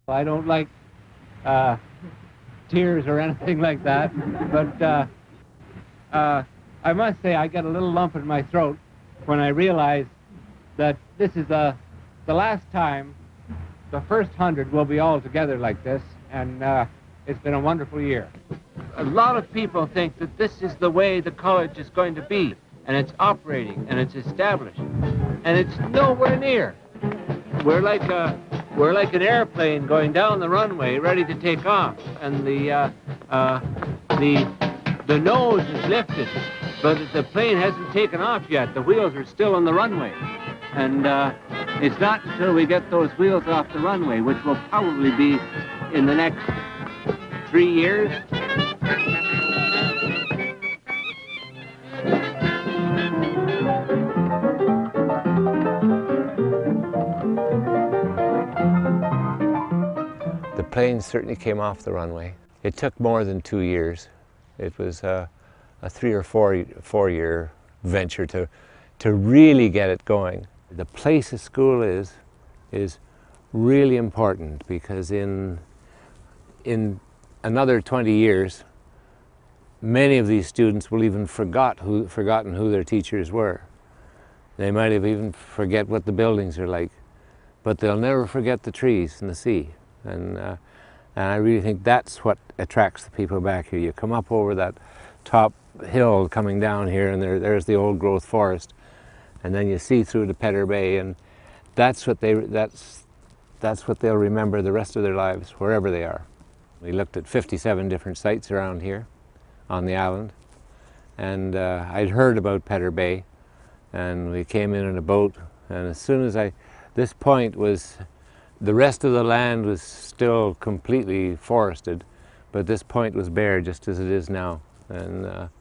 I don't like tears or anything like that, but I must say I get a little lump in my throat when I realize that this is the last time the first 100 will be all together like this, and it's been a wonderful year. A lot of people think that this is the way the college is going to be, and it's operating, and it's established, and it's nowhere near. We're like an airplane going down the runway, ready to take off, and the nose is lifted, but the plane hasn't taken off yet. The wheels are still on the runway, and it's not until we get those wheels off the runway, which will probably be in the next 3 years. The plane certainly came off the runway. It took more than 2 years. It was a 3 or 4 year venture to really get it going. The place a school is really important, because in another 20 years, many of these students will even forgotten who their teachers were. They might have even forget what the buildings are like, but they'll never forget the trees and the sea. And I really think that's what attracts the people back here. You come up over that top hill coming down here, and there's the old growth forest, and then you see through to Petter Bay, and that's what they'll remember the rest of their lives, wherever they are. We looked at 57 different sites around here on the island, and I'd heard about Petter Bay, and we came in a boat, and as soon as this point was, the rest of the land was still completely forested, but this point was bare just as it is now. And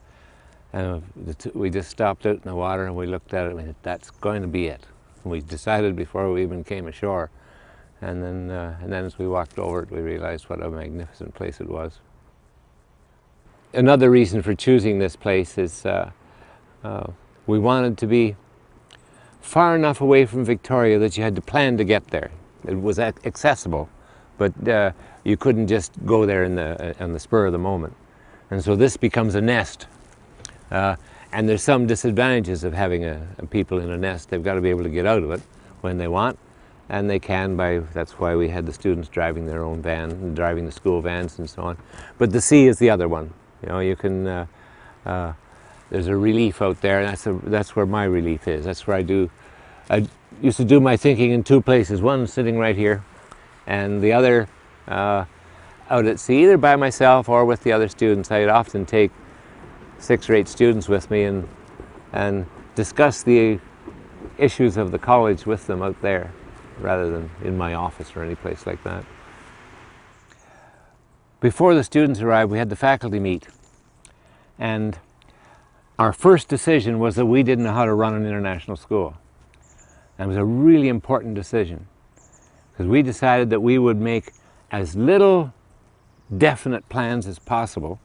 we just stopped out in the water and we looked at it and we said, that's going to be it. And we decided before we even came ashore. And then as we walked over it, we realized what a magnificent place it was. Another reason for choosing this place is we wanted to be far enough away from Victoria that you had to plan to get there. It was accessible, but you couldn't just go there on the spur of the moment. And so this becomes a nest. And there's some disadvantages of having people in a nest. They've got to be able to get out of it when they want, and they can that's why we had the students driving their own van, and driving the school vans and so on. But the sea is the other one. You know, you can, there's a relief out there, and that's where my relief is. That's where I used to do my thinking in 2 places, one sitting right here, and the other out at sea, either by myself or with the other students. I'd often take 6 or 8 students with me and discuss the issues of the college with them out there, rather than in my office or any place like that. Before the students arrived, we had the faculty meet, and our first decision was that we didn't know how to run an international school. And it was a really important decision, because we decided that we would make as little definite plans as possible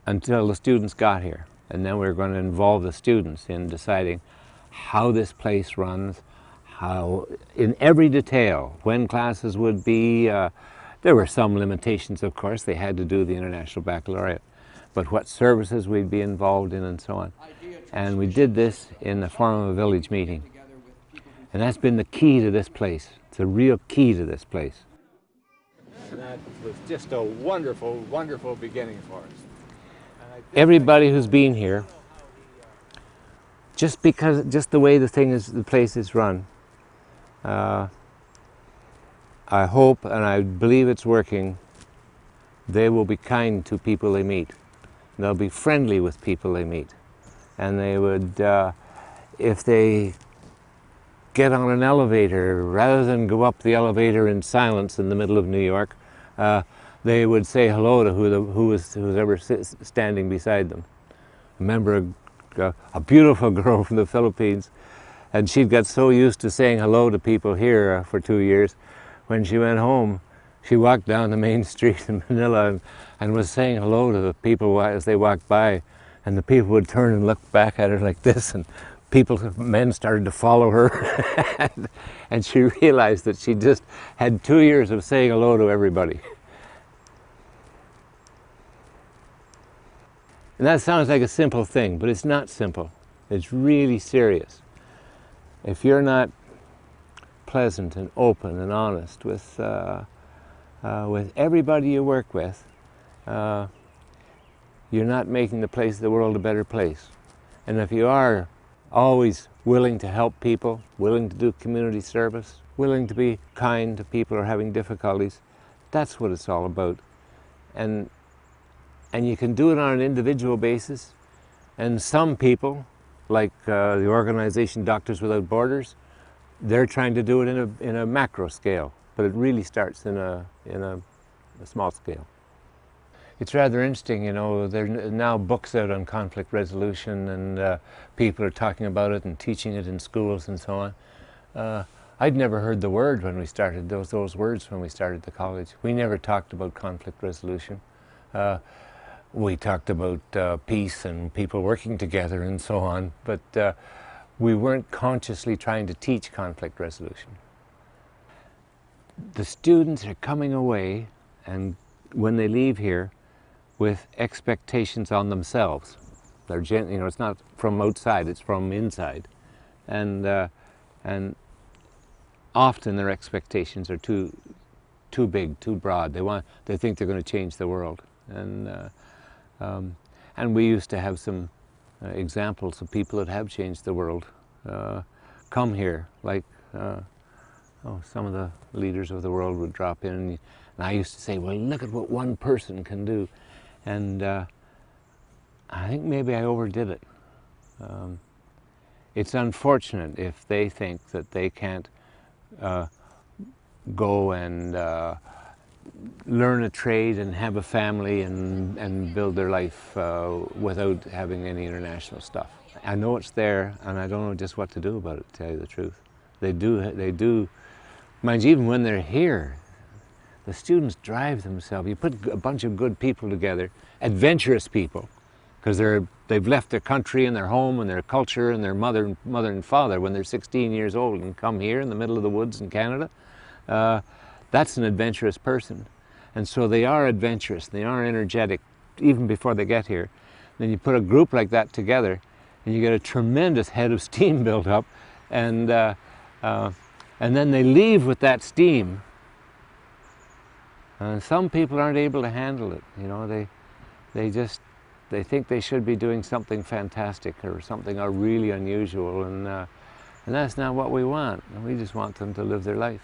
until the students got here. And then we were going to involve the students in deciding how this place runs, how, in every detail, when classes would be. There were some limitations, of course. They had to do the International Baccalaureate, but what services we'd be involved in and so on. And we did this in the form of a village meeting. And that's been the key to this place. It's a real key to this place. That was just a wonderful, wonderful beginning for us. Everybody who's been here, just the way the place is run, I hope and I believe it's working. They will be kind to people they meet. They'll be friendly with people they meet, and they would, if they get on an elevator, rather than go up the elevator in silence in the middle of New York, they would say hello to who's ever standing beside them. I remember a beautiful girl from the Philippines, and she'd got so used to saying hello to people here for 2 years. When she went home, she walked down the main street in Manila and was saying hello to the people as they walked by, and the people would turn and look back at her like this and men started to follow her, and she realized that she just had 2 years of saying hello to everybody. And that sounds like a simple thing, but it's not simple. It's really serious. If you're not pleasant and open and honest with everybody you work with, you're not making the world a better place. And if you are always willing to help people, willing to do community service, willing to be kind to people who are having difficulties, that's what it's all about. And you can do it on an individual basis. And some people, like the organization Doctors Without Borders, they're trying to do it in a macro scale, but it really starts in a small scale. It's rather interesting, you know, there are now books out on conflict resolution, and people are talking about it and teaching it in schools and so on. I'd never heard the word when we started, those words when we started the college. We never talked about conflict resolution. We talked about peace and people working together and so on, but we weren't consciously trying to teach conflict resolution. The students are coming away, and when they leave here, with expectations on themselves. They're you know, it's not from outside, it's from inside. And often their expectations are too big, too broad. They think they're going to change the world. And we used to have some examples of people that have changed the world come here, like some of the leaders of the world would drop in, and I used to say, well, look at what one person can do. And I think maybe I overdid it. It's unfortunate if they think that they can't go and learn a trade and have a family and build their life without having any international stuff. I know it's there, and I don't know just what to do about it, to tell you the truth. They do. Mind you, even when they're here, the students drive themselves. You put a bunch of good people together, adventurous people, because they've left their country and their home and their culture and their mother and father when they're 16 years old and come here in the middle of the woods in Canada. That's an adventurous person. And so they are adventurous, they are energetic even before they get here. Then you put a group like that together and you get a tremendous head of steam built up, and then they leave with that steam. Some people aren't able to handle it. You know, they think they should be doing something fantastic or something really unusual, and that's not what we want. We just want them to live their life.